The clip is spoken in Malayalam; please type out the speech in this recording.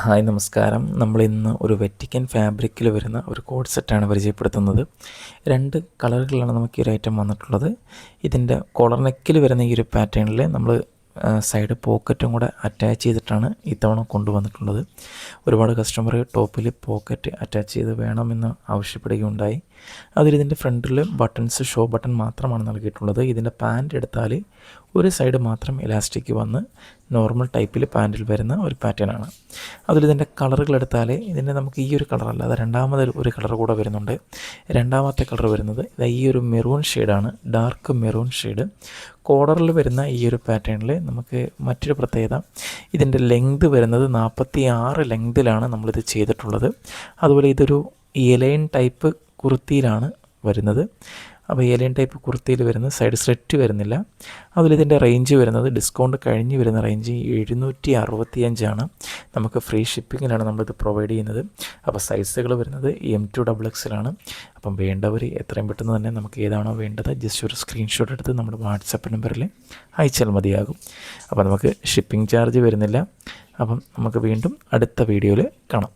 ഹായ് നമസ്കാരം. നമ്മളിന്ന് ഒരു വെറ്റിക്കൻ ഫാബ്രിക്കിൽ വരുന്ന ഒരു കോഡ് സെറ്റാണ് പരിചയപ്പെടുത്തുന്നത്. 2 കളറുകളിലാണ് നമുക്ക് ഈ ഒരു ഐറ്റം വന്നിട്ടുള്ളത്. ഇതിൻ്റെ കോളർ നെക്കിൽ വരുന്ന ഈ ഒരു പാറ്റേണിൽ നമ്മൾ സൈഡ് പോക്കറ്റും കൂടെ അറ്റാച്ച് ചെയ്തിട്ടാണ് ഇത്തവണ കൊണ്ടുവന്നിട്ടുള്ളത്. ഒരുപാട് കസ്റ്റമർ ടോപ്പിൽ പോക്കറ്റ് അറ്റാച്ച് ചെയ്ത് വേണമെന്ന് ആവശ്യപ്പെടുകയുണ്ടായി. അതിലിതിൻ്റെ ഫ്രണ്ടിൽ ബട്ടൺസ് ഷോ ബട്ടൺ മാത്രമാണ് നൽകിയിട്ടുള്ളത്. ഇതിൻ്റെ പാൻറ് എടുത്താൽ ഒരു സൈഡ് മാത്രം ഇലാസ്റ്റിക് വന്ന് നോർമൽ ടൈപ്പിൽ പാൻറ്റിൽ വരുന്ന ഒരു പാറ്റേണാണ്. അതിലിതിൻ്റെ കളറുകൾ എടുത്താൽ ഇതിൻ്റെ നമുക്ക് ഈ ഒരു കളറല്ല, അത് രണ്ടാമത് ഒരു കളർ കൂടെ വരുന്നുണ്ട്. രണ്ടാമത്തെ കളർ വരുന്നത് ഈ ഒരു മെറൂൺ ഷെയ്ഡാണ്, ഡാർക്ക് മെറൂൺ ഷെയ്ഡ്. കോളറിൽ വരുന്ന ഈ ഒരു പാറ്റേണിൽ നമുക്ക് മറ്റൊരു പ്രത്യേകത, ഇതിൻ്റെ ലെങ്ത് വരുന്നത് 46 ലെങ്തിലാണ് നമ്മളിത് ചെയ്തിട്ടുള്ളത്. അതുപോലെ ഇതൊരു എലൈൻ ടൈപ്പ് കുർത്തിയിലാണ് വരുന്നത്. അപ്പോൾ ഏലിയൻ ടൈപ്പ് കുർത്തിയിൽ വരുന്ന സൈഡ് സ്ലിറ്റ് വരുന്നില്ല. അതിലിതിൻ്റെ റേഞ്ച് വരുന്നത് ഡിസ്കൗണ്ട് കഴിഞ്ഞ് വരുന്ന റേഞ്ച് 765 നമുക്ക് ഫ്രീ ഷിപ്പിങ്ങിലാണ് നമ്മളിത് പ്രൊവൈഡ് ചെയ്യുന്നത്. അപ്പോൾ സൈസുകൾ വരുന്നത് M2 XXL ആണ്. അപ്പം വേണ്ടവർ എത്രയും പെട്ടെന്ന് തന്നെ നമുക്ക് ഏതാണോ വേണ്ടത് ജസ്റ്റ് ഒരു സ്ക്രീൻഷോട്ട് എടുത്ത് നമ്മുടെ വാട്സപ്പ് നമ്പറിൽ അയച്ചാൽ മതിയാകും. അപ്പോൾ നമുക്ക് ഷിപ്പിംഗ് ചാർജ് വരുന്നില്ല. അപ്പം നമുക്ക് വീണ്ടും അടുത്ത വീഡിയോയിൽ കാണാം.